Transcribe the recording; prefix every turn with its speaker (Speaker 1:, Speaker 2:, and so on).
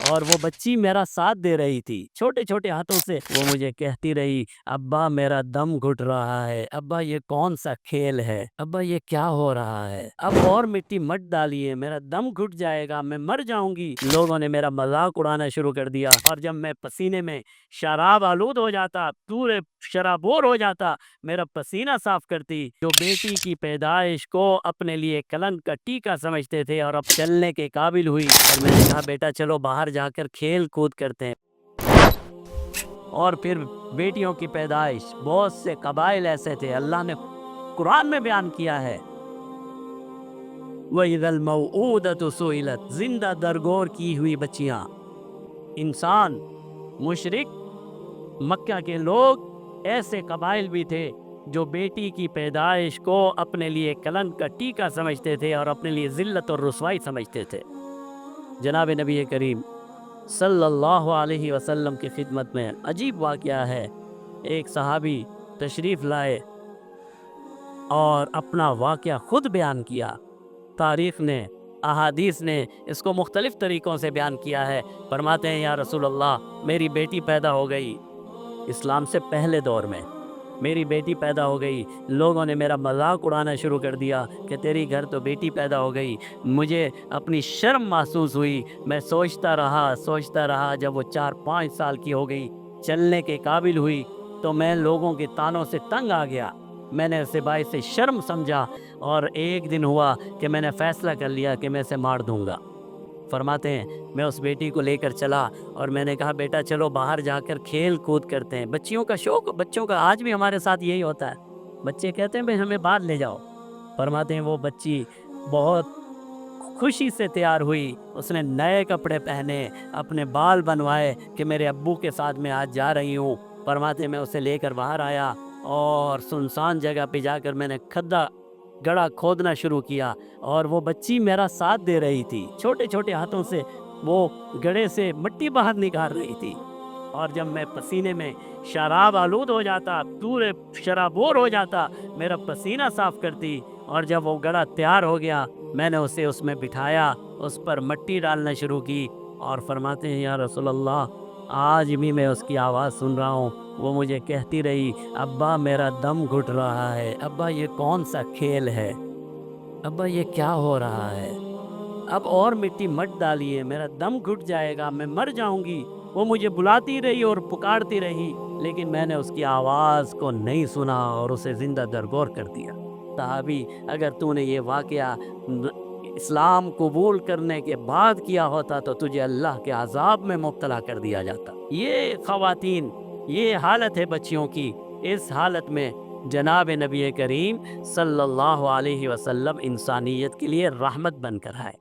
Speaker 1: اور وہ بچی میرا ساتھ دے رہی تھی، چھوٹے چھوٹے ہاتھوں سے وہ مجھے کہتی رہی، ابا میرا دم گھٹ رہا ہے، ابا یہ کون سا کھیل ہے، ابا یہ کیا ہو رہا ہے، اب اور مٹی مت ڈالیے، میرا دم گھٹ جائے گا، میں مر جاؤں گی۔ لوگوں نے میرا مذاق اڑانا شروع کر دیا، اور جب میں پسینے میں شراب آلود ہو جاتا، پورے شرابور ہو جاتا، میرا پسینہ صاف کرتی، جو بیٹی کی پیدائش کو اپنے لیے کلنک کا ٹیکا سمجھتے تھے اور اب چلنے کے قابل ہوئی، اور میں نے کہا بیٹا چلو باہر جا کر کھیل کود کرتے ہیں۔ اور پھر بیٹیوں کی پیدائش، بہت سے قبائل ایسے تھے، اللہ نے قرآن میں بیان کیا ہے، وَإِذَا الْمَوْءُودَةُ سُئِلَتْ، زندہ درگور کی ہوئی بچیاں، انسان، مشرک، مکہ کے لوگ، ایسے قبائل بھی تھے جو بیٹی کی پیدائش کو اپنے لیے کلنک کا ٹیکا سمجھتے تھے اور اپنے لیے ذلت اور رسوائی سمجھتے تھے۔ جناب نبی کریم صلی اللہ علیہ وسلم کی خدمت میں عجیب واقعہ ہے، ایک صحابی تشریف لائے اور اپنا واقعہ خود بیان کیا۔ تاریخ نے، احادیث نے اس کو مختلف طریقوں سے بیان کیا ہے۔ فرماتے ہیں یا رسول اللہ، میری بیٹی پیدا ہو گئی، اسلام سے پہلے دور میں میری بیٹی پیدا ہو گئی، لوگوں نے میرا مذاق اڑانا شروع کر دیا کہ تیری گھر تو بیٹی پیدا ہو گئی، مجھے اپنی شرم محسوس ہوئی، میں سوچتا رہا، جب وہ 4-5 سال کی ہو گئی، چلنے کے قابل ہوئی، تو میں لوگوں کے طعنوں سے تنگ آ گیا، میں نے اسے باعث شرم سمجھا، اور ایک دن ہوا کہ میں نے فیصلہ کر لیا کہ میں اسے مار دوں گا۔ فرماتے ہیں میں اس بیٹی کو لے کر چلا اور میں نے کہا بیٹا چلو باہر جا کر کھیل کود کرتے ہیں۔ بچیوں کا شوق، بچوں کا آج بھی ہمارے ساتھ یہی ہوتا ہے، بچے کہتے ہیں بھائی ہمیں باہر لے جاؤ۔ فرماتے ہیں وہ بچی بہت خوشی سے تیار ہوئی، اس نے نئے کپڑے پہنے، اپنے بال بنوائے کہ میرے ابو کے ساتھ میں آج جا رہی ہوں۔ فرماتے ہیں میں اسے لے کر باہر آیا اور سنسان جگہ پہ جا کر میں نے کھڈا گڑھا کھودنا شروع کیا، اور وہ بچی میرا ساتھ دے رہی تھی، چھوٹے چھوٹے ہاتھوں سے وہ گڑھے سے مٹی باہر نکال رہی تھی، اور جب میں پسینے میں شراب آلود ہو جاتا، پورے شرابور ہو جاتا، میرا پسینہ صاف کرتی، اور جب وہ گڑھا تیار ہو گیا میں نے اسے اس میں بٹھایا، اس پر مٹی ڈالنا شروع کی، اور فرماتے ہیں یا رسول اللہ آج بھی میں اس کی آواز سن رہا ہوں، وہ مجھے کہتی رہی، ابا میرا دم گھٹ رہا ہے، ابا یہ کون سا کھیل ہے، ابا یہ کیا ہو رہا ہے، اب اور مٹی مت ڈالیے، میرا دم گھٹ جائے گا، میں مر جاؤں گی۔ وہ مجھے بلاتی رہی اور پکارتی رہی، لیکن میں نے اس کی آواز کو نہیں سنا اور اسے زندہ درگور کر دیا۔ صحابی، اگر تو نے یہ واقعہ اسلام قبول کرنے کے بعد کیا ہوتا تو تجھے اللہ کے عذاب میں مبتلا کر دیا جاتا۔ یہ خواتین، یہ حالت ہے بچیوں کی، اس حالت میں جناب نبی کریم صلی اللہ علیہ وسلم انسانیت کے لیے رحمت بن کر آئے۔